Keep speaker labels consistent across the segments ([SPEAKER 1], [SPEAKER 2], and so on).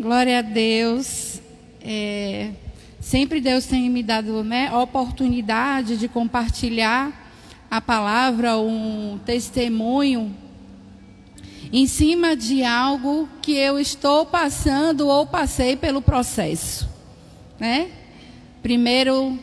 [SPEAKER 1] Glória a Deus. Sempre Deus tem me dado, a oportunidade de compartilhar a palavra, um testemunho em cima de algo que eu estou passando ou passei pelo processo, Primeiro,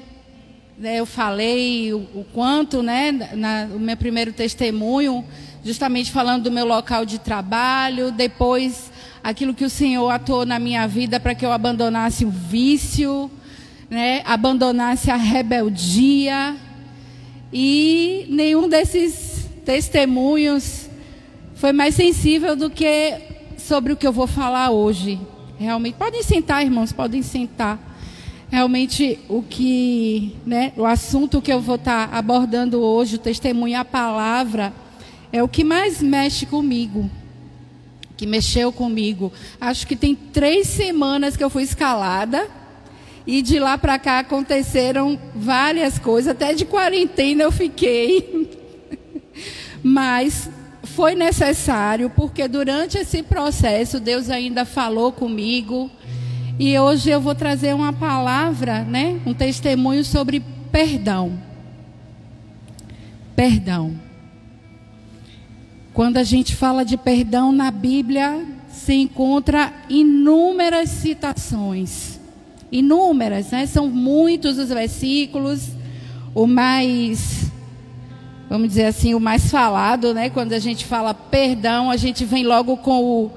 [SPEAKER 1] eu falei o quanto, no meu primeiro testemunho, justamente falando do meu local de trabalho, depois aquilo que o Senhor atuou na minha vida para que eu abandonasse o vício, abandonasse a rebeldia, e nenhum desses testemunhos foi mais sensível do que sobre o que eu vou falar hoje. Realmente, podem sentar, irmãos, podem sentar. Realmente, o assunto que eu vou estar abordando hoje, o testemunho, a palavra, é o que mais mexe comigo, que mexeu comigo. Acho que tem 3 semanas que eu fui escalada, e de lá para cá aconteceram várias coisas, até de quarentena eu fiquei. Mas foi necessário, porque durante esse processo Deus ainda falou comigo. E hoje eu vou trazer uma palavra, um testemunho sobre perdão. Perdão. Quando a gente fala de perdão na Bíblia, se encontra inúmeras citações. Inúmeras, são muitos os versículos. O mais, vamos dizer assim, o mais falado, quando a gente fala perdão, a gente vem logo com o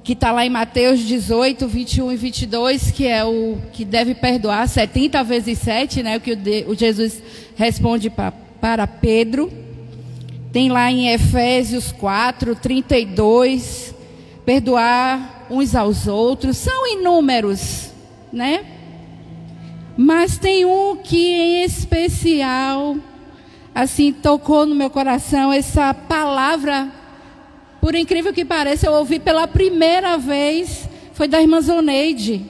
[SPEAKER 1] que está lá em Mateus 18, 21 e 22, que é o que deve perdoar 70 vezes 7, o que o Jesus responde para Pedro. Tem lá em Efésios 4, 32, perdoar uns aos outros. São inúmeros, Mas tem um que em especial, assim, tocou no meu coração, essa palavra. Por incrível que pareça, eu ouvi pela primeira vez, foi da irmã Zoneide,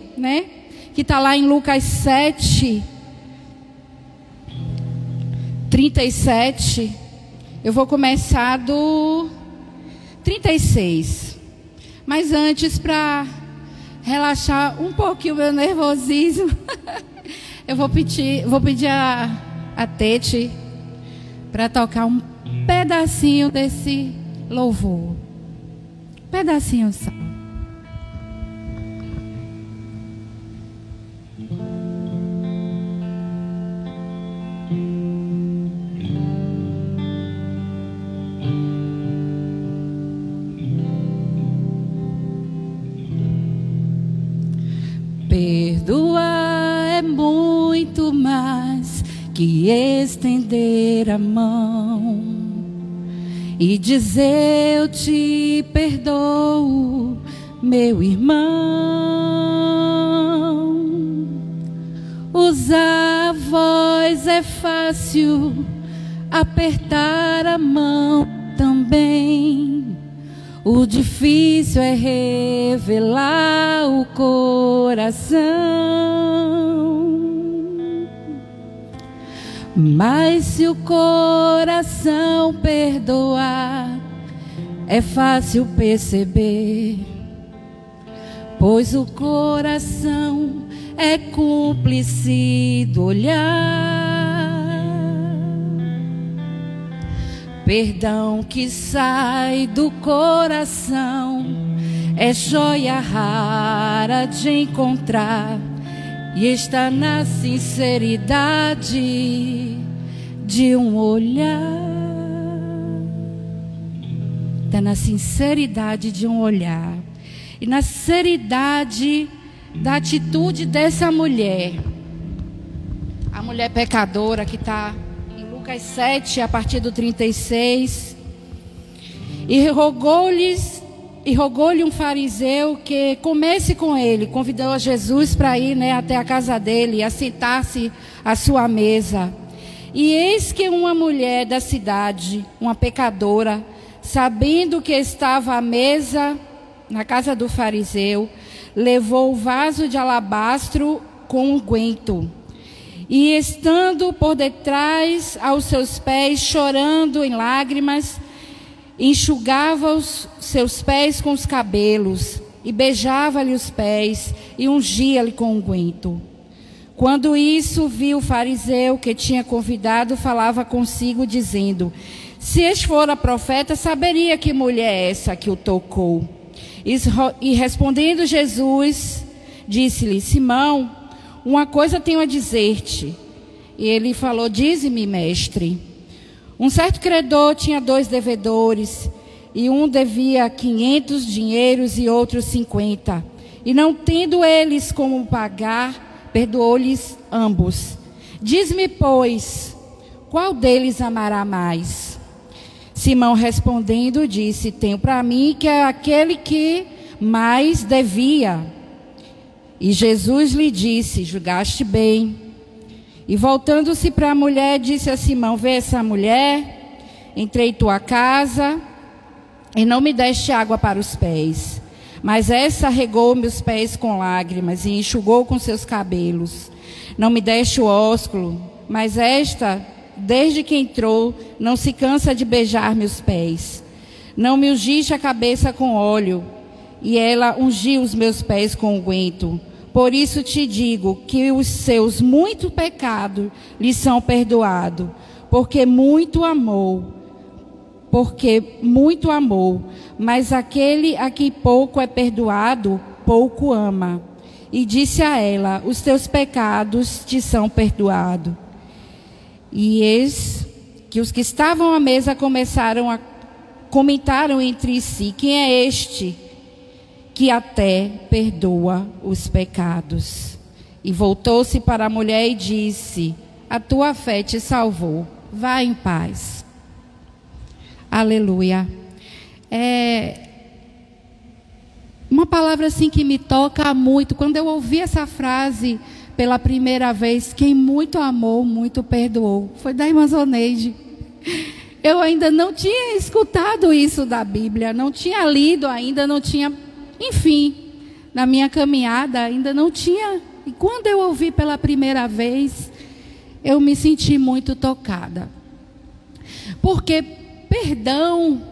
[SPEAKER 1] que está lá em Lucas 7, 37. Eu vou começar do 36. Mas antes, para relaxar um pouquinho o meu nervosismo, eu vou pedir a Tete para tocar um pedacinho desse louvor. Pedacinho só. Perdoar é muito mais que estender a mão e dizer eu te perdoo, meu irmão. Usar a voz é fácil, apertar a mão também. O difícil é revelar o coração. Mas se o coração perdoar, é fácil perceber, pois o coração é cúmplice do olhar. Perdão que sai do coração é joia rara de encontrar, e está na sinceridade de um olhar. Está na sinceridade de um olhar. E na sinceridade da atitude dessa mulher. A mulher pecadora que está em Lucas 7, a partir do 36. E rogou-lhe um fariseu que comesse com ele. Convidou a Jesus para ir até a casa dele e assentar-se à sua mesa. E eis que uma mulher da cidade, uma pecadora, sabendo que estava à mesa na casa do fariseu, levou o vaso de alabastro com unguento. E estando por detrás aos seus pés, chorando em lágrimas, enxugava os seus pés com os cabelos e beijava-lhe os pés e ungia-lhe com unguento. Quando isso viu o fariseu que tinha convidado, falava consigo, dizendo: se este fora profeta, saberia que mulher é essa que o tocou. E respondendo Jesus, disse-lhe: Simão, uma coisa tenho a dizer-te. E ele falou: dize-me, mestre. Um certo credor tinha 2 devedores, e um devia 500 dinheiros e outro 50. E não tendo eles como pagar, perdoou-lhes ambos. Diz-me, pois, qual deles amará mais? Simão respondendo disse: tenho para mim que é aquele que mais devia. E Jesus lhe disse: julgaste bem. E voltando-se para a mulher, disse a Simão: vê essa mulher, entrei em tua casa e não me deste água para os pés, mas essa regou meus pés com lágrimas e enxugou com seus cabelos. Não me deste o ósculo, mas esta, desde que entrou, não se cansa de beijar meus pés. Não me ungiste a cabeça com óleo, e ela ungiu os meus pés com unguento. Por isso te digo que os seus muitos pecados lhe são perdoados, porque muito amou. Mas aquele a quem pouco é perdoado, pouco ama. E disse a ela: os teus pecados te são perdoados. E eis que os que estavam à mesa comentaram entre si: quem é este que até perdoa os pecados? E voltou-se para a mulher e disse: a tua fé te salvou, vá em paz. Aleluia. Uma palavra assim que me toca muito. Quando eu ouvi essa frase pela primeira vez: quem muito amou, muito perdoou, foi da irmã Zoneide. Eu ainda não tinha escutado isso da Bíblia, não tinha lido ainda, não tinha, enfim, na minha caminhada ainda não tinha. E quando eu ouvi pela primeira vez, eu me senti muito tocada. Porque perdão,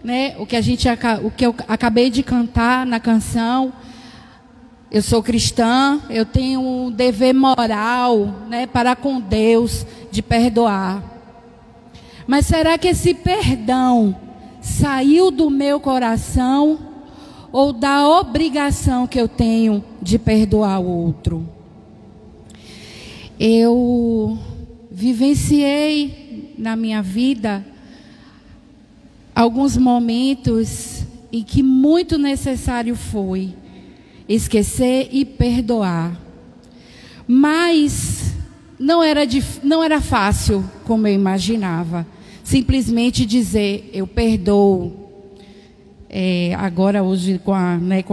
[SPEAKER 1] né, o que eu acabei de cantar na canção, eu sou cristã, eu tenho um dever moral, né, para com Deus de perdoar. Mas será que esse perdão saiu do meu coração ou da obrigação que eu tenho de perdoar o outro? Eu vivenciei na minha vida alguns momentos em que muito necessário foi esquecer e perdoar. Mas não era fácil como eu imaginava. Simplesmente dizer: eu perdoo. Agora hoje com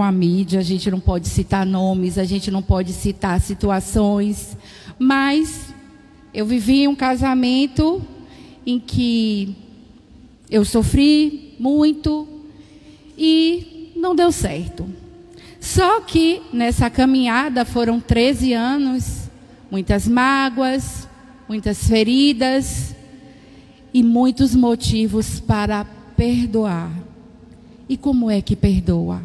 [SPEAKER 1] a mídia a gente não pode citar nomes, a gente não pode citar situações. Mas eu vivi um casamento em que eu sofri muito e não deu certo. Só que nessa caminhada foram 13 anos, muitas mágoas, muitas feridas e muitos motivos para perdoar. E como é que perdoa?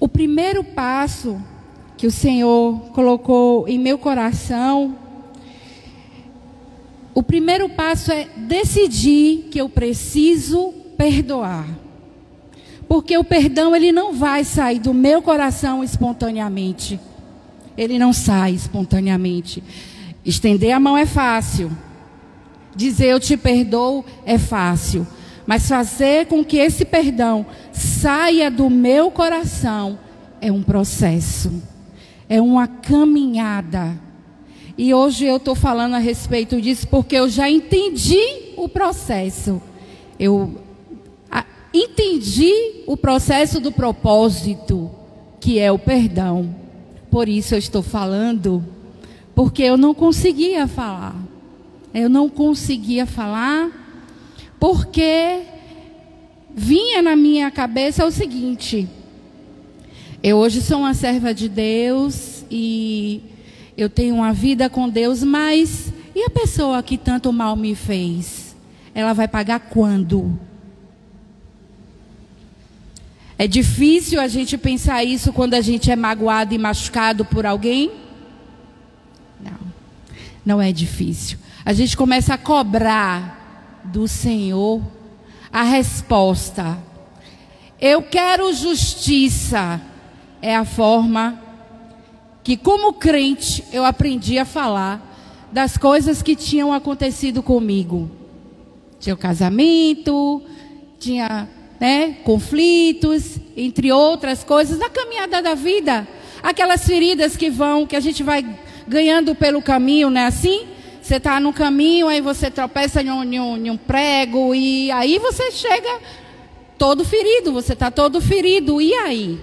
[SPEAKER 1] O primeiro passo que o Senhor colocou em meu coração, o primeiro passo é decidir que eu preciso perdoar. Porque o perdão, ele não vai sair do meu coração espontaneamente. Ele não sai espontaneamente. Estender a mão é fácil. Dizer eu te perdoo é fácil. Mas fazer com que esse perdão saia do meu coração é um processo. É uma caminhada. E hoje eu estou falando a respeito disso porque eu já entendi o processo. Eu entendi o processo do propósito, que é o perdão. Por isso eu estou falando, porque eu não conseguia falar. Eu não conseguia falar porque vinha na minha cabeça o seguinte: eu hoje sou uma serva de Deus e eu tenho uma vida com Deus, mas e a pessoa que tanto mal me fez? Ela vai pagar quando? É difícil a gente pensar isso quando a gente é magoado e machucado por alguém? Não, não é difícil. A gente começa a cobrar do Senhor a resposta. Eu quero justiça. É a forma que, como crente, eu aprendi a falar das coisas que tinham acontecido comigo. Tinha o casamento, tinha, conflitos, entre outras coisas, na caminhada da vida. Aquelas feridas que a gente vai ganhando pelo caminho, não é assim? Você está no caminho, aí você tropeça em um prego, e aí você chega todo ferido, você está todo ferido, e aí?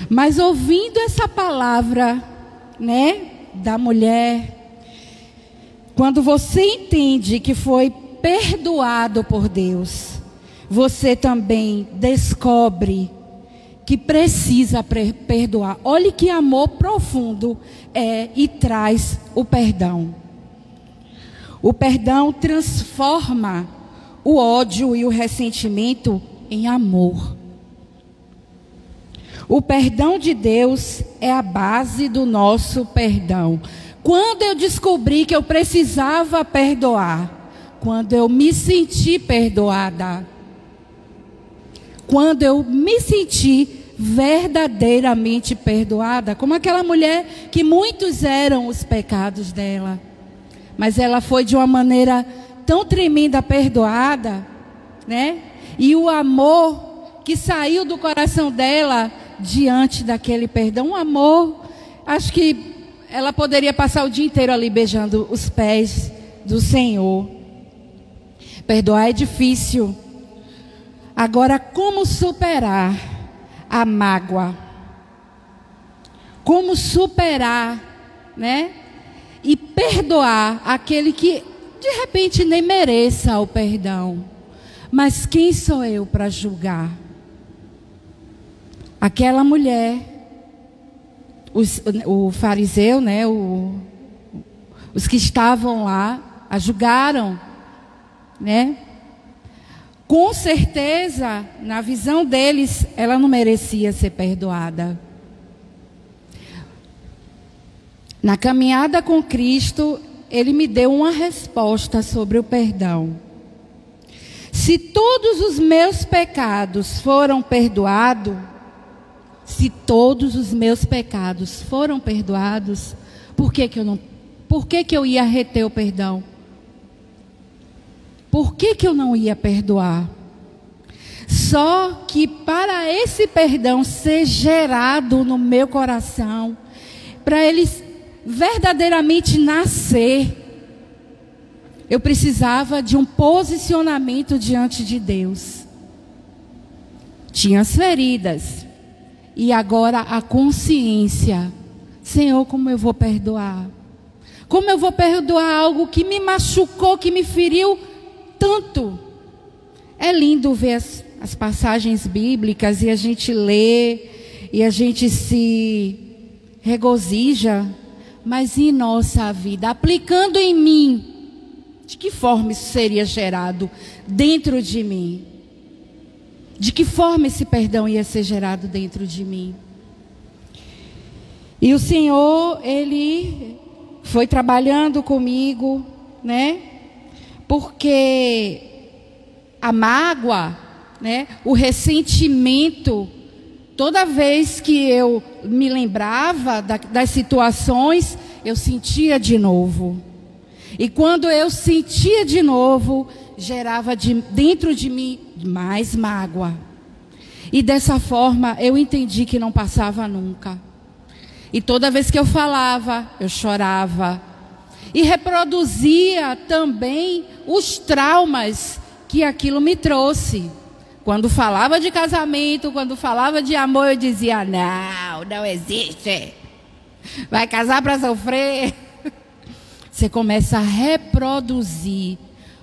[SPEAKER 1] Mas ouvindo essa palavra, da mulher, quando você entende que foi perdoado por Deus, você também descobre que precisa perdoar. Olhe que amor profundo é e traz o perdão. O perdão transforma o ódio e o ressentimento em amor. O perdão de Deus é a base do nosso perdão. Quando eu descobri que eu precisava perdoar, quando eu me senti perdoada, quando eu me senti verdadeiramente perdoada, como aquela mulher que muitos eram os pecados dela, mas ela foi de uma maneira tão tremenda perdoada, E o amor que saiu do coração dela diante daquele perdão, um amor, acho que ela poderia passar o dia inteiro ali beijando os pés do Senhor. Perdoar é difícil. Agora, como superar a mágoa? Como superar, e perdoar aquele que de repente nem mereça o perdão. Mas quem sou eu para julgar? Aquela mulher, o fariseu, os que estavam lá, a julgaram, Com certeza, na visão deles, ela não merecia ser perdoada. Na caminhada com Cristo, Ele me deu uma resposta sobre o perdão. Se todos os meus pecados foram perdoados, por que eu ia reter o perdão? Por que eu não ia perdoar? Só que para esse perdão ser gerado no meu coração, para ele verdadeiramente nascer, eu precisava de um posicionamento diante de Deus. Tinha as feridas. E agora a consciência. Senhor, como eu vou perdoar? Como eu vou perdoar algo que me machucou, que me feriu tanto? É lindo ver as passagens bíblicas e a gente lê e a gente se regozija. Mas em nossa vida, aplicando em mim, de que forma isso seria gerado dentro de mim? De que forma esse perdão ia ser gerado dentro de mim? E o Senhor, Ele foi trabalhando comigo, Porque a mágoa, o ressentimento, toda vez que eu me lembrava das situações, eu sentia de novo. E quando eu sentia de novo, gerava dentro de mim mais mágoa. E dessa forma eu entendi que não passava nunca. E toda vez que eu falava, eu chorava. E reproduzia também os traumas que aquilo me trouxe. Quando falava de casamento, quando falava de amor, eu dizia, não existe. Vai casar para sofrer. Você começa a reproduzir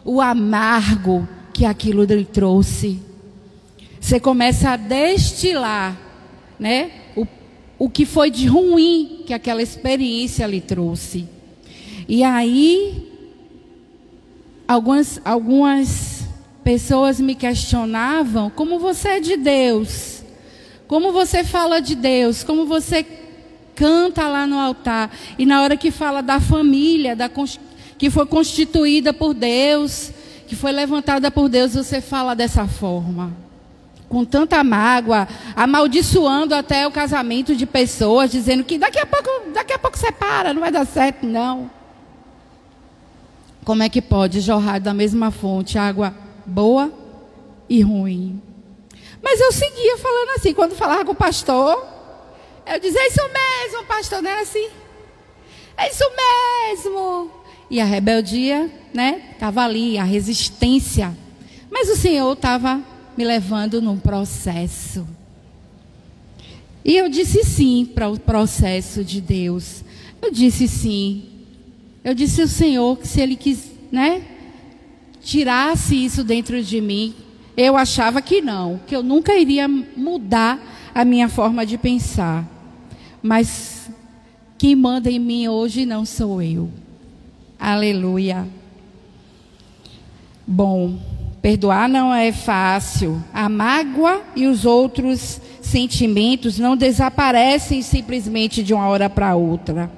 [SPEAKER 1] o amargo que aquilo lhe trouxe. Você começa a destilar, o que foi de ruim que aquela experiência lhe trouxe. E aí, algumas pessoas me questionavam: como você é de Deus? Como você fala de Deus? Como você canta lá no altar? E na hora que fala da família, que foi constituída por Deus, que foi levantada por Deus, você fala dessa forma, com tanta mágoa, amaldiçoando até o casamento de pessoas, dizendo que daqui a pouco separa, não vai dar certo, não. Como é que pode jorrar da mesma fonte água boa e ruim? Mas eu seguia falando assim. Quando falava com o pastor, eu dizia: é isso mesmo, pastor, não era assim? É isso mesmo. E a rebeldia, né, estava ali, a resistência. Mas o Senhor estava me levando num processo. E eu disse sim para o processo de Deus. Eu disse sim. Eu disse ao Senhor que se Ele quis, né, tirasse isso dentro de mim, eu achava que não, que eu nunca iria mudar a minha forma de pensar. Mas quem manda em mim hoje não sou eu. Aleluia. Bom, perdoar não é fácil. A mágoa e os outros sentimentos não desaparecem simplesmente de uma hora para outra.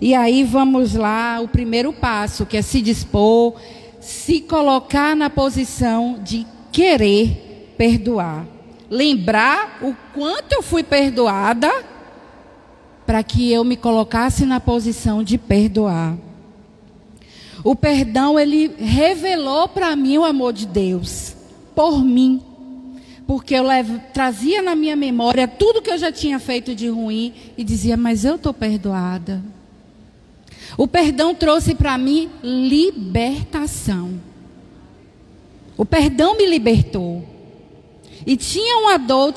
[SPEAKER 1] E aí vamos lá, o primeiro passo, que é se dispor, se colocar na posição de querer perdoar. Lembrar o quanto eu fui perdoada, para que eu me colocasse na posição de perdoar. O perdão, ele revelou para mim o amor de Deus, por mim. Porque eu trazia na minha memória tudo que eu já tinha feito de ruim e dizia: mas eu estou perdoada. O perdão trouxe para mim libertação. O perdão me libertou. E tinha uma dor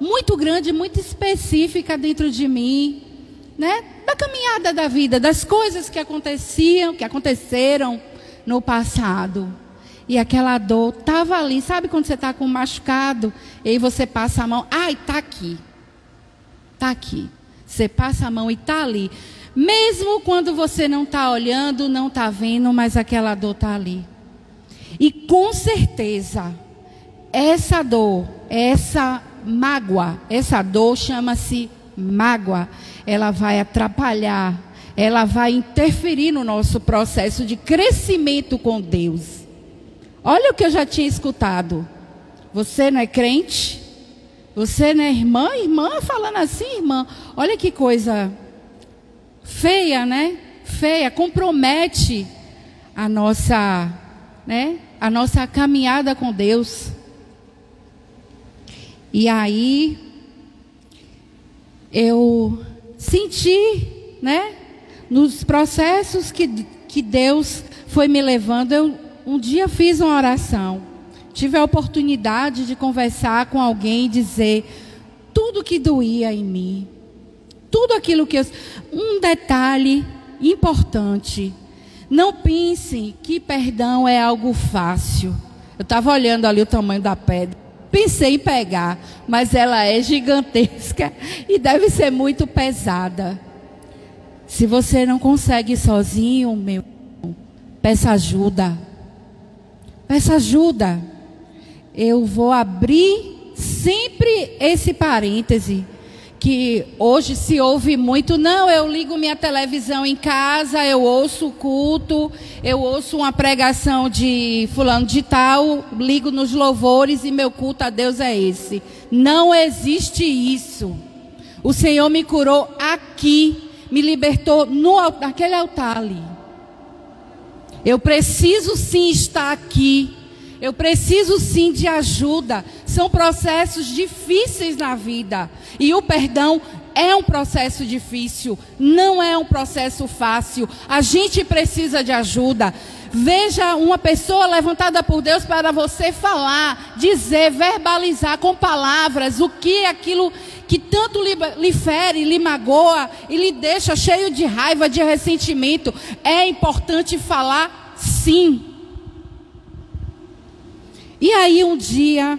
[SPEAKER 1] muito grande, muito específica dentro de mim, né? Da caminhada da vida, das coisas que aconteceram no passado. E aquela dor estava ali. Sabe quando você está com um machucado, e aí você passa a mão: ai, está aqui. Está aqui. Você passa a mão e está ali. Mesmo quando você não está olhando, não está vendo, mas aquela dor está ali. E com certeza, essa dor, essa mágoa, essa dor chama-se mágoa. Ela vai atrapalhar, ela vai interferir no nosso processo de crescimento com Deus. Olha o que eu já tinha escutado. Você não é crente? Você não é irmã? Irmã falando assim, irmã. Olha que coisa feia, né? Feia, compromete a nossa, né? A nossa caminhada com Deus. E aí eu senti, né? Nos processos que Deus foi me levando, eu um dia fiz uma oração. Tive a oportunidade de conversar com alguém e dizer tudo que doía em mim. Tudo aquilo que um detalhe importante. Não pense que perdão é algo fácil. Eu estava olhando ali o tamanho da pedra. Pensei em pegar, mas ela é gigantesca e deve ser muito pesada. Se você não consegue sozinho, meu irmão, peça ajuda. Peça ajuda. Eu vou abrir sempre esse parêntese, que hoje se ouve muito: não, eu ligo minha televisão em casa, eu ouço o culto, eu ouço uma pregação de fulano de tal, ligo nos louvores e meu culto a Deus é esse. Não existe isso. O Senhor me curou aqui, me libertou naquele altar ali. Eu preciso sim estar aqui. Eu preciso sim de ajuda. São processos difíceis na vida. E o perdão é um processo difícil. Não é um processo fácil. A gente precisa de ajuda. Veja uma pessoa levantada por Deus para você falar, dizer, verbalizar com palavras o que é aquilo que tanto lhe fere, lhe magoa e lhe deixa cheio de raiva, de ressentimento. É importante falar sim. E aí um dia,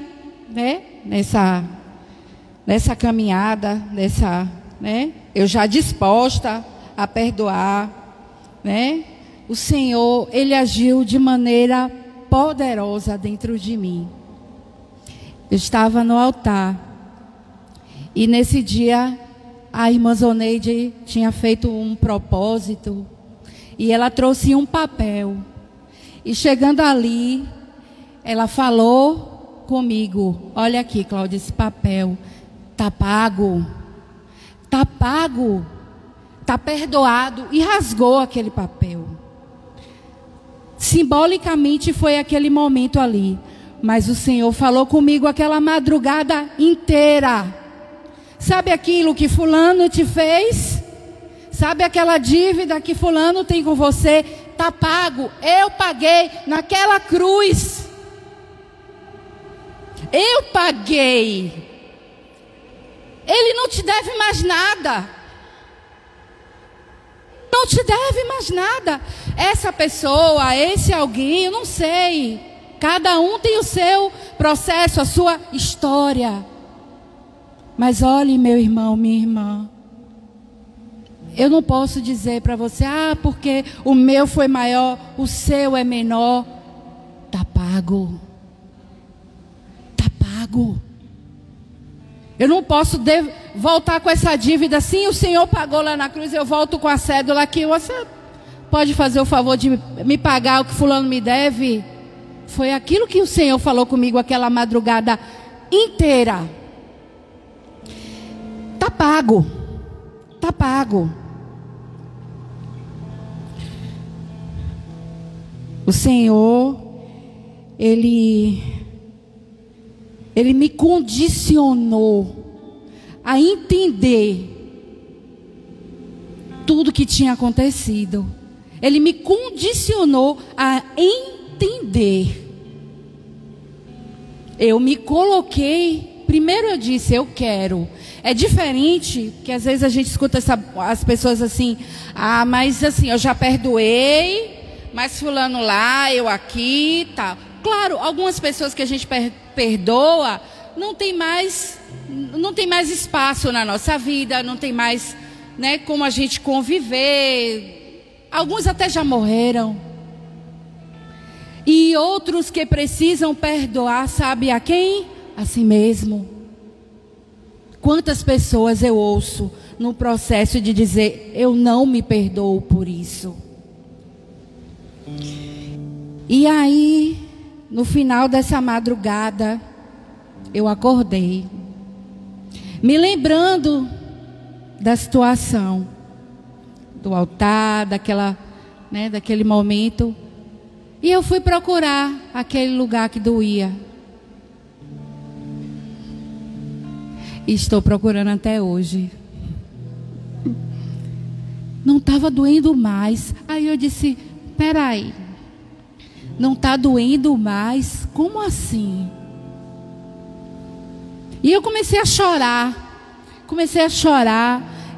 [SPEAKER 1] né, nessa caminhada, né, eu já disposta a perdoar, né, o Senhor, Ele agiu de maneira poderosa dentro de mim. Eu estava no altar e nesse dia a irmã Zoneide tinha feito um propósito e ela trouxe um papel. E chegando ali, ela falou comigo: olha aqui, Cláudia, esse papel está pago, está pago, está perdoado. E rasgou aquele papel. Simbolicamente foi aquele momento ali. Mas o Senhor falou comigo aquela madrugada inteira. Sabe aquilo que fulano te fez? Sabe aquela dívida que fulano tem com você? Está pago. Eu paguei naquela cruz. Eu paguei. Ele não te deve mais nada. Não te deve mais nada. Essa pessoa, esse alguém, eu não sei. Cada um tem o seu processo, a sua história. Mas olhe, meu irmão, minha irmã. Eu não posso dizer para você: porque o meu foi maior, o seu é menor. Está pago. Está pago. Eu não posso voltar com essa dívida. Sim, o Senhor pagou lá na cruz, eu volto com a cédula aqui. Você pode fazer o favor de me pagar o que fulano me deve? Foi aquilo que o Senhor falou comigo aquela madrugada inteira. Está pago. Está pago. O Senhor, Ele me condicionou a entender tudo que tinha acontecido. Ele me condicionou a entender. Eu me coloquei, primeiro eu disse: eu quero. É diferente, que às vezes a gente escuta as pessoas assim: mas assim, eu já perdoei, mas fulano lá, eu aqui, tal. Claro, algumas pessoas que a gente perdoa, não tem mais espaço na nossa vida, não tem mais, né, como a gente conviver. Alguns até já morreram. E outros que precisam perdoar, sabe a quem? A si mesmo. Quantas pessoas eu ouço no processo de dizer: eu não me perdoo por isso. E aí, no final dessa madrugada, eu acordei, me lembrando da situação, do altar, daquele momento. E eu fui procurar aquele lugar que doía. E estou procurando até hoje. Não estava doendo mais. Aí eu disse: peraí, não está doendo mais? Como assim? E eu comecei a chorar.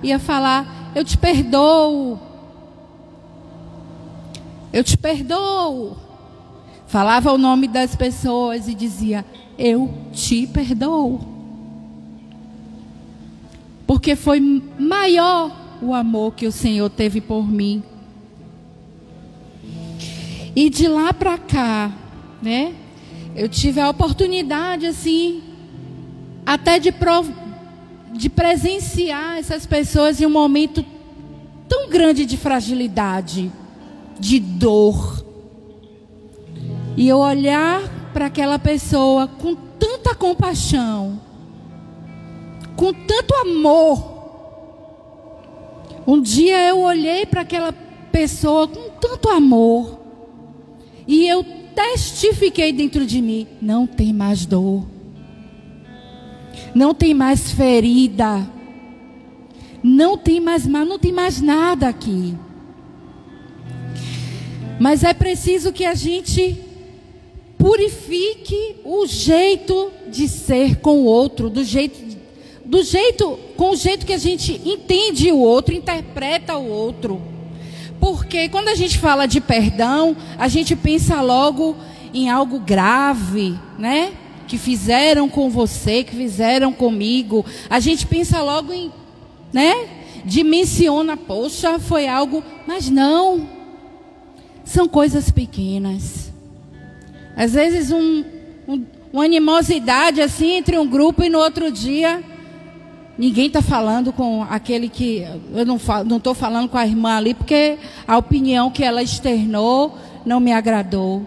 [SPEAKER 1] E a falar: eu te perdoo. Eu te perdoo. Falava o nome das pessoas e dizia: eu te perdoo. Porque foi maior o amor que o Senhor teve por mim. E de lá para cá, né, eu tive a oportunidade, assim, até de presenciar essas pessoas em um momento tão grande de fragilidade, de dor. E eu olhar para aquela pessoa com tanta compaixão, com tanto amor. Um dia eu olhei para aquela pessoa com tanto amor. E eu testifiquei dentro de mim: não tem mais dor. Não tem mais ferida. Não tem mais mal, não tem mais nada aqui. Mas é preciso que a gente purifique o jeito de ser com o outro, com o jeito que a gente entende o outro, interpreta o outro. Porque quando a gente fala de perdão, a gente pensa logo em algo grave, né? Que fizeram com você, que fizeram comigo. A gente pensa logo em, né? Dimensiona, poxa, foi algo. Mas não. São coisas pequenas. Às vezes uma animosidade assim entre um grupo e no outro dia ninguém está falando com aquele que... Eu não estou falando com a irmã ali porque a opinião que ela externou não me agradou.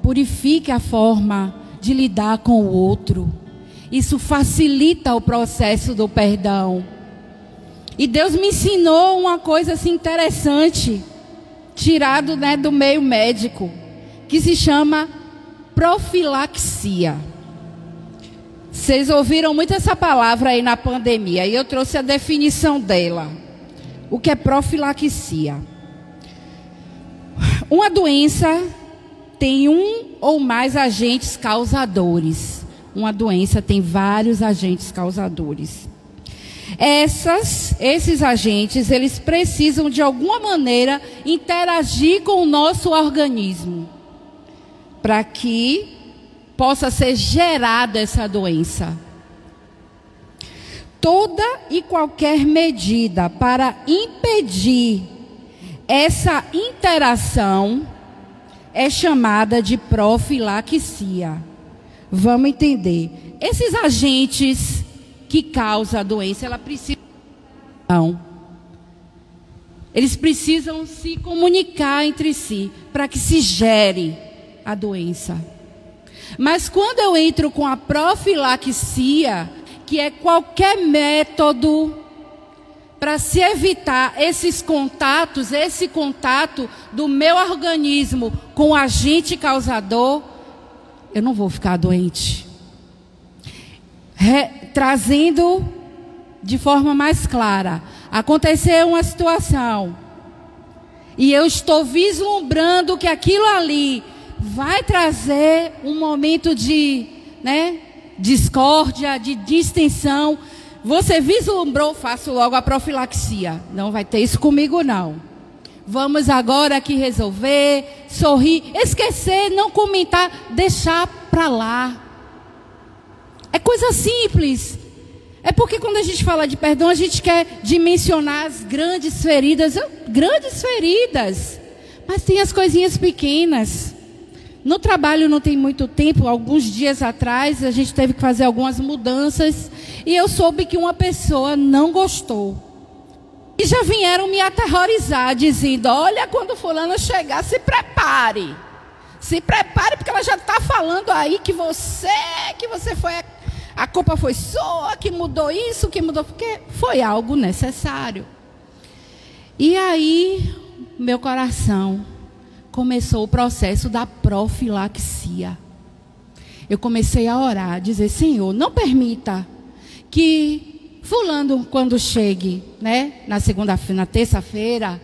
[SPEAKER 1] Purifique a forma de lidar com o outro. Isso facilita o processo do perdão. E Deus me ensinou uma coisa assim interessante, tirado, né, do meio médico, que se chama profilaxia. Vocês ouviram muito essa palavra aí na pandemia, e eu trouxe a definição dela. O que é profilaxia? Uma doença tem um ou mais agentes causadores. Uma doença tem vários agentes causadores. Esses agentes, eles precisam de alguma maneira interagir com o nosso organismo para que possa ser gerada essa doença. Toda e qualquer medida para impedir essa interação é chamada de profilaxia. Vamos entender. Esses agentes que causam a doença, eles precisam se comunicar entre si para que se gere a doença. Mas quando eu entro com a profilaxia, que é qualquer método para se evitar esses contatos, esse contato do meu organismo com o agente causador, eu não vou ficar doente. Trazendo de forma mais clara, aconteceu uma situação e eu estou vislumbrando que aquilo ali vai trazer um momento de, discórdia, de distensão. Você vislumbrou, faço logo a profilaxia. Não vai ter isso comigo, não. Vamos agora aqui resolver, sorrir, esquecer, não comentar, deixar para lá. É coisa simples. É porque quando a gente fala de perdão, a gente quer dimensionar as grandes feridas. Grandes feridas. Mas tem as coisinhas pequenas. No trabalho não tem muito tempo, alguns dias atrás, a gente teve que fazer algumas mudanças. E eu soube que uma pessoa não gostou. E já vieram me aterrorizar, dizendo, olha, quando fulano chegar, se prepare. Se prepare, porque ela já está falando aí que você foi... A culpa foi sua, que mudou isso, que mudou... Porque foi algo necessário. E aí, meu coração começou o processo da profilaxia. Eu comecei a orar, a dizer, Senhor, não permita que fulano, quando chegue, na segunda-feira, na terça-feira,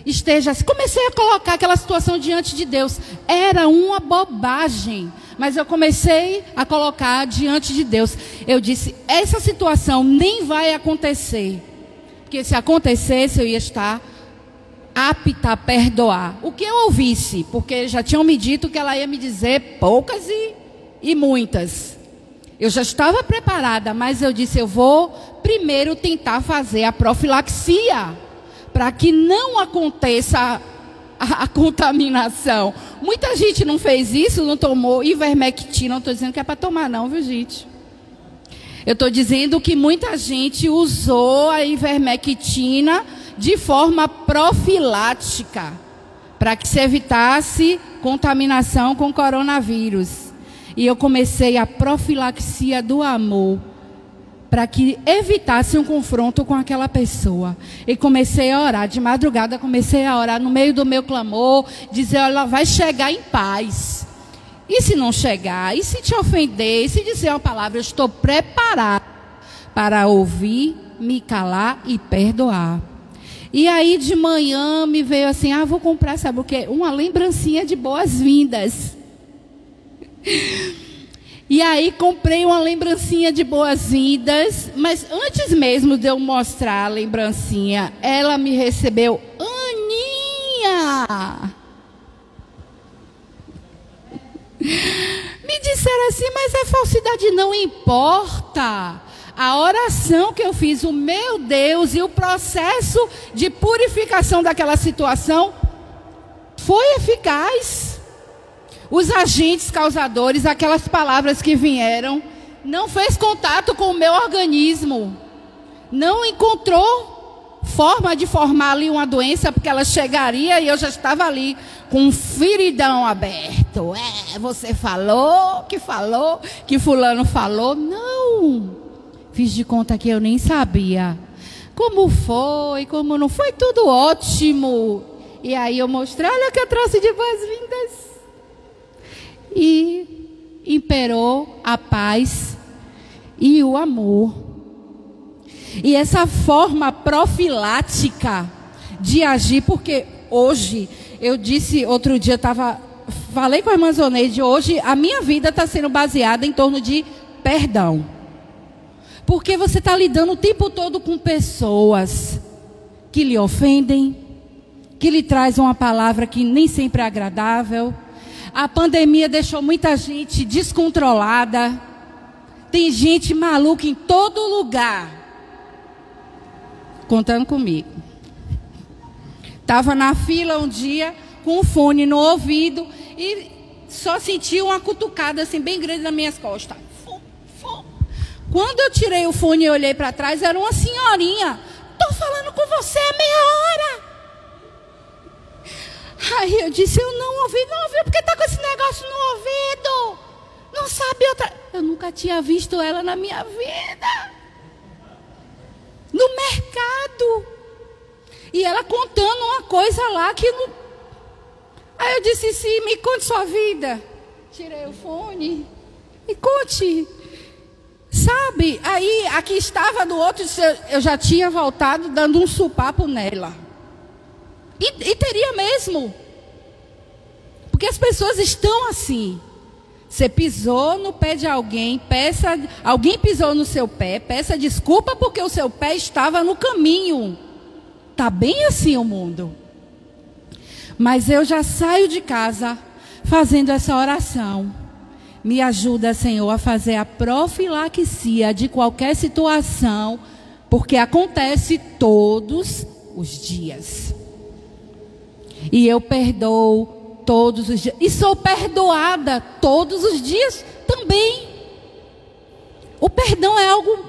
[SPEAKER 1] esteja... Comecei a colocar aquela situação diante de Deus. Era uma bobagem, mas eu comecei a colocar diante de Deus. Eu disse, essa situação nem vai acontecer. Porque se acontecesse, eu ia estar apta a perdoar. O que eu ouvisse, porque já tinham me dito que ela ia me dizer poucas e muitas. Eu já estava preparada, mas eu disse, eu vou primeiro tentar fazer a profilaxia, para que não aconteça a contaminação. Muita gente não fez isso, não tomou ivermectina. Não estou dizendo que é para tomar não, viu, gente? Eu estou dizendo que muita gente usou a ivermectina de forma profilática, para que se evitasse contaminação com coronavírus. E eu comecei a profilaxia do amor, para que evitasse um confronto com aquela pessoa. E comecei a orar, de madrugada comecei a orar no meio do meu clamor, dizer, olha, ela vai chegar em paz. E se não chegar? E se te ofender? E se dizer uma palavra? Eu estou preparada para ouvir, me calar e perdoar. E aí de manhã me veio assim, vou comprar, sabe o quê? Uma lembrancinha de boas-vindas. E aí comprei uma lembrancinha de boas-vindas, mas antes mesmo de eu mostrar a lembrancinha, ela me recebeu, Aninha! Me disseram assim, mas a falsidade não importa. A oração que eu fiz, o meu Deus, e o processo de purificação daquela situação foi eficaz. os agentes causadores, aquelas palavras que vieram, não fez contato com o meu organismo, não encontrou forma de formar ali uma doença, porque ela chegaria e eu já estava ali com um feridão aberto. Você falou, que fulano falou. Não, fiz de conta que eu nem sabia. Como foi, como não foi, tudo ótimo. E aí eu mostrei, olha que eu trouxe de boas-vindas. E imperou a paz e o amor. E essa forma profilática de agir, porque hoje, eu disse outro dia, falei com a irmã Zoneide, hoje a minha vida está sendo baseada em torno de perdão. Porque você está lidando o tempo todo com pessoas que lhe ofendem, que lhe trazem uma palavra que nem sempre é agradável. A pandemia deixou muita gente descontrolada. Tem gente maluca em todo lugar. Contando comigo. Estava na fila um dia com um fone no ouvido e só senti uma cutucada assim bem grande nas minhas costas. Quando eu tirei o fone e olhei para trás, era uma senhorinha. Estou falando com você há meia hora. Aí eu disse, eu não ouvi, porque está com esse negócio no ouvido. Não sabe outra. Eu nunca tinha visto ela na minha vida. No mercado. E ela contando uma coisa lá que não... Aí eu disse, sim, me conte sua vida. Tirei o fone. Me conte. Sabe, aí aqui estava do outro, eu já tinha voltado dando um supapo nela. E teria mesmo. Porque as pessoas estão assim. Você pisou no pé de alguém, alguém pisou no seu pé, peça desculpa porque o seu pé estava no caminho. Está bem assim o mundo. Mas eu já saio de casa fazendo essa oração. Me ajuda, Senhor, a fazer a profilaxia de qualquer situação, porque acontece todos os dias. E eu perdoo todos os dias. E sou perdoada todos os dias também. O perdão é algo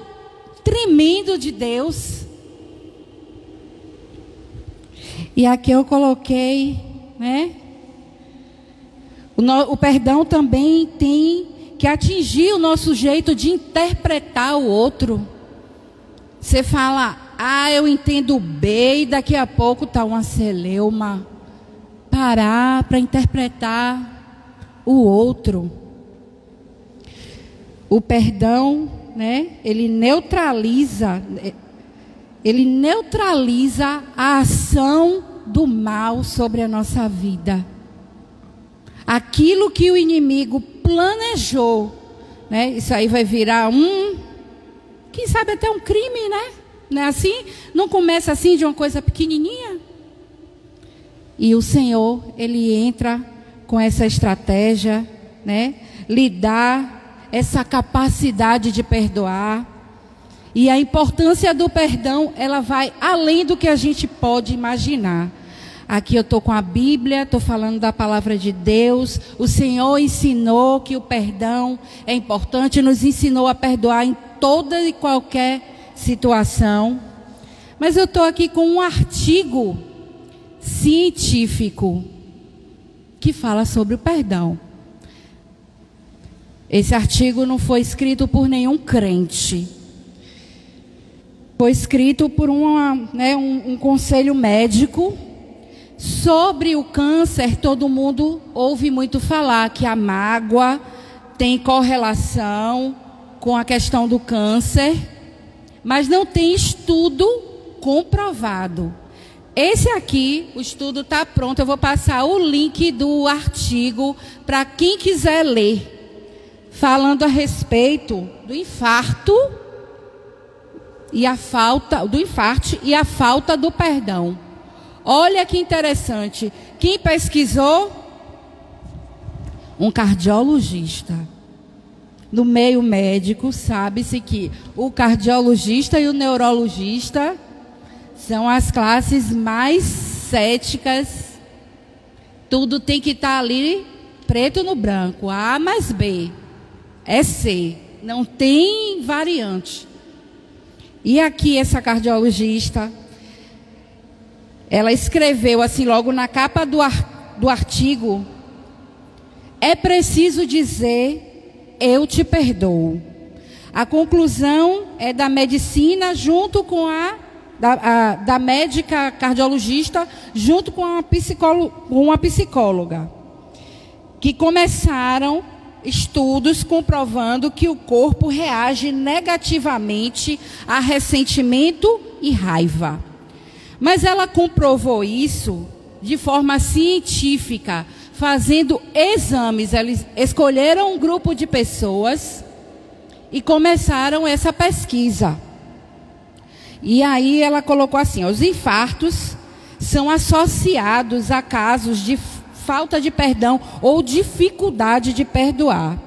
[SPEAKER 1] tremendo de Deus. E aqui eu coloquei, né? O perdão também tem que atingir o nosso jeito de interpretar o outro. Você fala, eu entendo B, e daqui a pouco está uma celeuma. Parar para interpretar o outro. O perdão, né? Ele neutraliza a ação do mal sobre a nossa vida. Aquilo que o inimigo planejou, né? Isso aí vai virar quem sabe até um crime, né? Não é assim? Não começa assim de uma coisa pequenininha? E o Senhor, Ele entra com essa estratégia, né? Lhe dá essa capacidade de perdoar. E a importância do perdão, ela vai além do que a gente pode imaginar. Aqui eu estou com a Bíblia, estou falando da palavra de Deus. O Senhor ensinou que o perdão é importante, nos ensinou a perdoar em toda e qualquer situação. Mas eu estou aqui com um artigo científico que fala sobre o perdão. Esse artigo não foi escrito por nenhum crente. Foi escrito por um conselho médico. Sobre o câncer, todo mundo ouve muito falar que a mágoa tem correlação com a questão do câncer, mas não tem estudo comprovado. Esse aqui, o estudo está pronto, eu vou passar o link do artigo para quem quiser ler, falando a respeito do infarto e a falta do perdão. Olha que interessante. Quem pesquisou? Um cardiologista. No meio médico, sabe-se que o cardiologista e o neurologista são as classes mais céticas. Tudo tem que estar ali preto no branco, A mais B é C, não tem variante. E aqui essa cardiologista, ela escreveu assim logo na capa do artigo: é preciso dizer, eu te perdoo. A conclusão é da medicina junto com da médica cardiologista junto com uma psicóloga, que começaram estudos comprovando que o corpo reage negativamente a ressentimento e raiva. Mas ela comprovou isso de forma científica, fazendo exames. Eles escolheram um grupo de pessoas e começaram essa pesquisa. E aí ela colocou assim: os infartos são associados a casos de falta de perdão ou dificuldade de perdoar.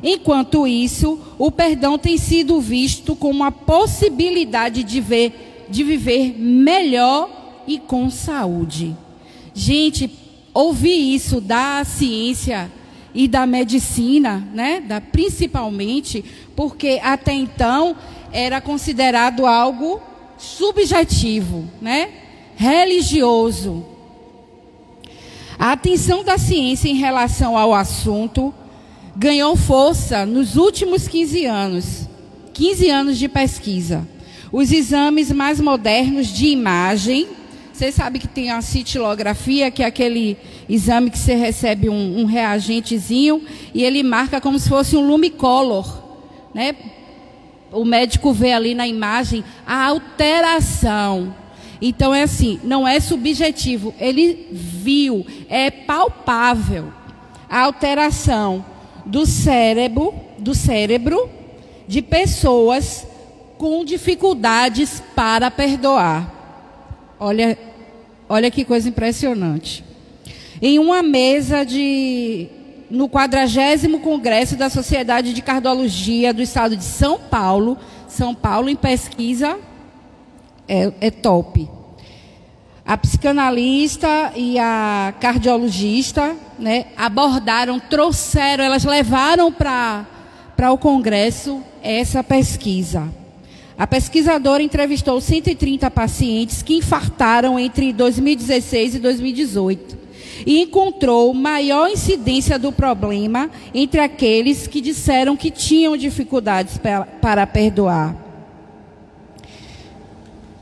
[SPEAKER 1] Enquanto isso, o perdão tem sido visto como uma possibilidade de viver melhor e com saúde. Gente, ouvir isso da ciência e da medicina, né? Principalmente, porque até então era considerado algo subjetivo, né? Religioso. A atenção da ciência em relação ao assunto ganhou força nos últimos 15 anos. 15 anos de pesquisa. Os exames mais modernos de imagem, você sabe que tem a cintilografia, que é aquele exame que você recebe um reagentezinho e ele marca como se fosse um lumicolor, né? O médico vê ali na imagem a alteração. Então é assim, não é subjetivo, ele viu, é palpável a alteração do cérebro de pessoas com dificuldades para perdoar. Olha que coisa impressionante. Em uma mesa no 40º Congresso da Sociedade de Cardiologia do Estado de São Paulo em pesquisa é top. A psicanalista e a cardiologista, né, elas levaram para o Congresso essa pesquisa. A pesquisadora entrevistou 130 pacientes que infartaram entre 2016 e 2018 e encontrou maior incidência do problema entre aqueles que disseram que tinham dificuldades para perdoar.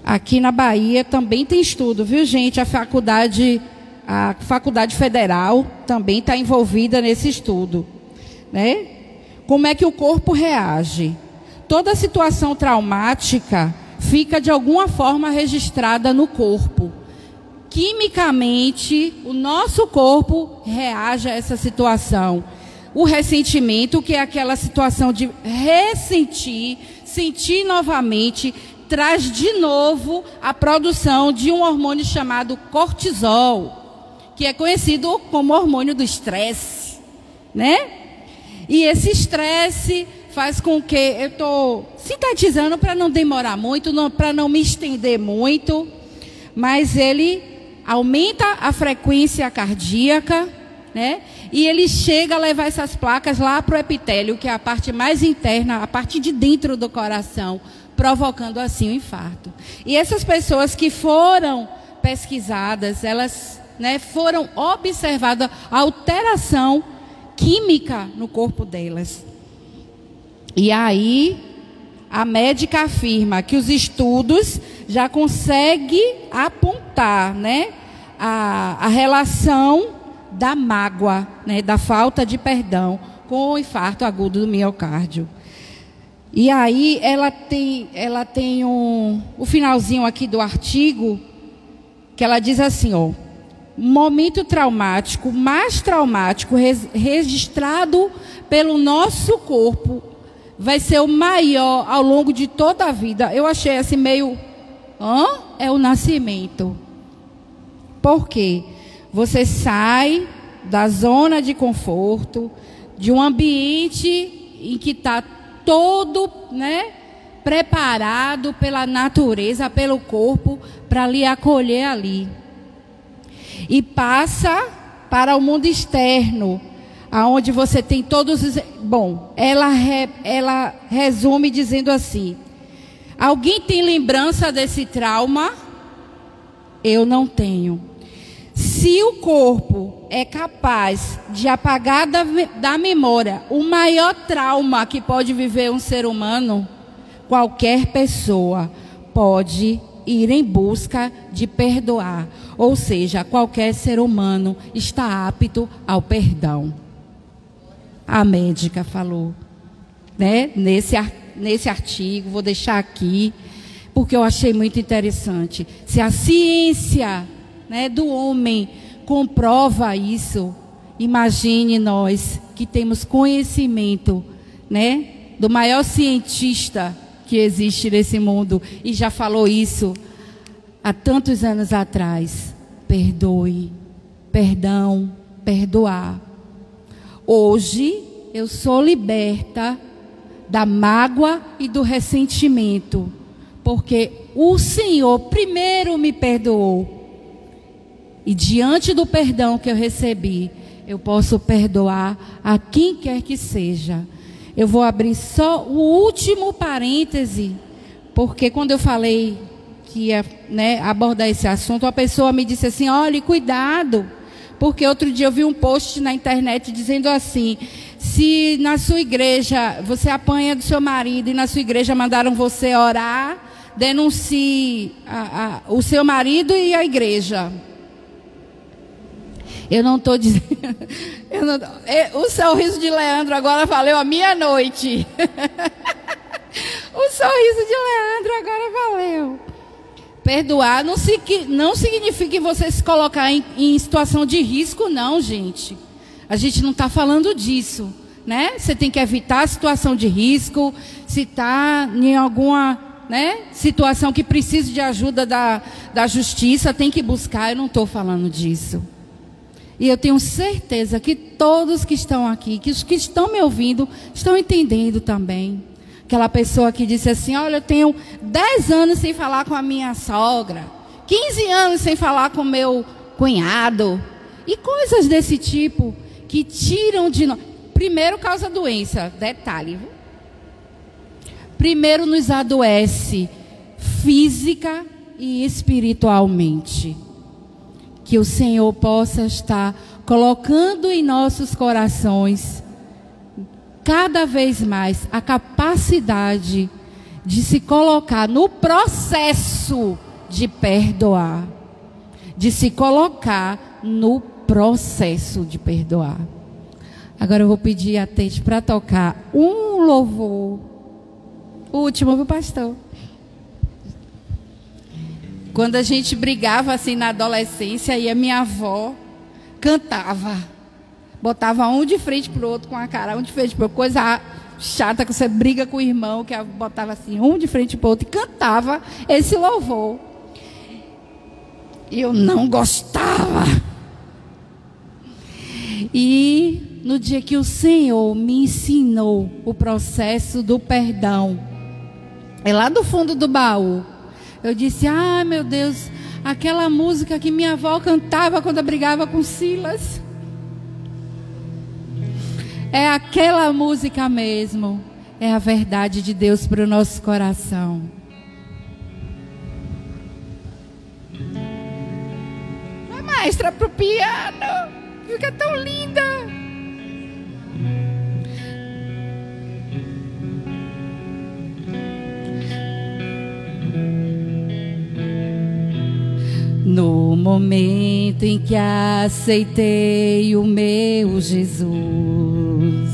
[SPEAKER 1] Aqui na Bahia também tem estudo, viu, gente? A Faculdade Federal também está envolvida nesse estudo, né? Como é que o corpo reage? Toda situação traumática fica de alguma forma registrada no corpo. Quimicamente, o nosso corpo reage a essa situação. O ressentimento, que é aquela situação de ressentir, sentir novamente, traz de novo a produção de um hormônio chamado cortisol, que é conhecido como hormônio do estresse, né? E esse estresse faz com que, eu estou sintetizando para não demorar muito, para não me estender muito, mas ele aumenta a frequência cardíaca, né? E ele chega a levar essas placas lá para o epitélio, que é a parte mais interna, a parte de dentro do coração, provocando assim o infarto. E essas pessoas que foram pesquisadas, elas, né, foram observadas a alteração química no corpo delas. E aí a médica afirma que os estudos já conseguem apontar, né, a relação da mágoa, né, da falta de perdão com o infarto agudo do miocárdio. E aí ela tem o finalzinho aqui do artigo, que ela diz assim, ó: momento traumático, mais traumático registrado pelo nosso corpo vai ser o maior ao longo de toda a vida. Eu achei assim meio, é o nascimento. Por quê? Você sai da zona de conforto, de um ambiente em que está todo, né, preparado pela natureza, pelo corpo, para lhe acolher ali. E passa para o mundo externo, aonde você tem todos os... Bom, ela resume dizendo assim: alguém tem lembrança desse trauma? Eu não tenho. Se o corpo é capaz de apagar da memória o maior trauma que pode viver um ser humano, qualquer pessoa pode ir em busca de perdoar. Ou seja, qualquer ser humano está apto ao perdão. A médica falou, né? Nesse artigo, vou deixar aqui, porque eu achei muito interessante. Se a ciência, né, do homem comprova isso, imagine nós que temos conhecimento, né, do maior cientista que existe nesse mundo, e já falou isso há tantos anos atrás. Perdoe, perdão, perdoar. Hoje eu sou liberta da mágoa e do ressentimento, porque o Senhor primeiro me perdoou. E diante do perdão que eu recebi, eu posso perdoar a quem quer que seja. Eu vou abrir só o último parêntese, porque quando eu falei que ia, né, abordar esse assunto, a pessoa me disse assim: olhe, cuidado, porque outro dia eu vi um post na internet dizendo assim: se na sua igreja você apanha do seu marido e na sua igreja mandaram você orar, denuncie o seu marido e a igreja. Eu não estou dizendo... o sorriso de Leandro agora valeu a minha noite. O sorriso de Leandro agora valeu. Perdoar não significa você se colocar em situação de risco, não, gente. A gente não está falando disso, né? Você tem que evitar a situação de risco. Se está em alguma, né, situação que precise de ajuda da justiça, tem que buscar. Eu não estou falando disso. E eu tenho certeza que todos que estão aqui, que os que estão me ouvindo, estão entendendo também. Aquela pessoa que disse assim: olha, eu tenho 10 anos sem falar com a minha sogra, 15 anos sem falar com o meu cunhado. E coisas desse tipo que tiram de nós. Primeiro, causa doença, detalhe, viu? Primeiro nos adoece física e espiritualmente. Que o Senhor possa estar colocando em nossos corações cada vez mais a capacidade de se colocar no processo de perdoar. De se colocar no processo de perdoar. Agora eu vou pedir a Tete para tocar um louvor. O último, viu, pastor? Quando a gente brigava assim na adolescência, e a minha avó cantava. Botava um de frente para o outro com a cara, um de frente para o outro. Coisa chata que você briga com o irmão, que botava assim, um de frente para o outro, e cantava esse louvor. E eu não gostava. E no dia que o Senhor me ensinou o processo do perdão, é lá do fundo do baú, eu disse: ah, meu Deus, aquela música que minha avó cantava quando eu brigava com Silas. É aquela música mesmo. É a verdade de Deus para o nosso coração. A maestra pro piano. Fica tão linda. No momento em que aceitei o meu Jesus,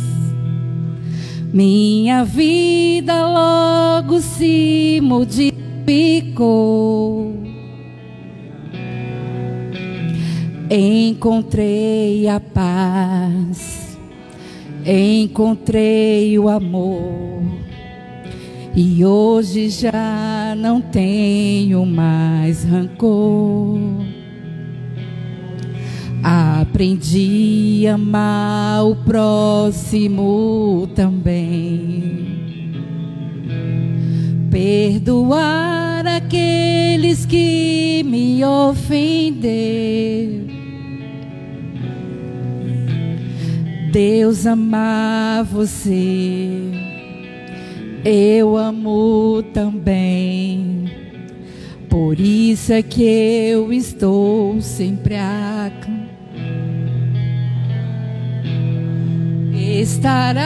[SPEAKER 1] minha vida logo se modificou. Encontrei a paz, encontrei o amor. E hoje já não tenho mais rancor. Aprendi a amar o próximo também. Perdoar aqueles que me ofenderam. Deus ama você, eu amo também. Por isso é que eu estou sempre a estará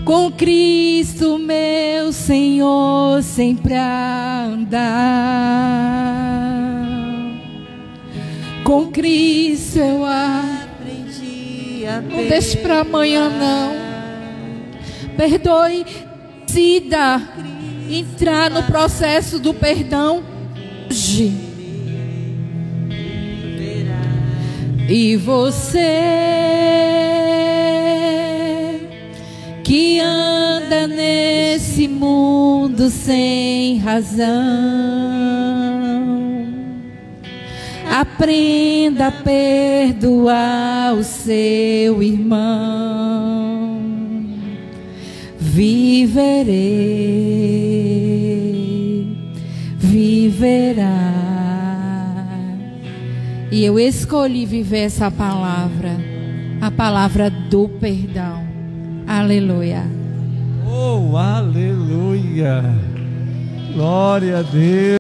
[SPEAKER 1] com Cristo, meu Senhor, sempre a andar. Com Cristo eu aprendi a não deixe para amanhã, não. Perdoe, decida entrar no processo do perdão hoje. E você que anda nesse mundo sem razão, aprenda a perdoar o seu irmão. Viverá. E eu escolhi viver essa palavra, a palavra do perdão. Aleluia.
[SPEAKER 2] Oh, aleluia. Glória a Deus.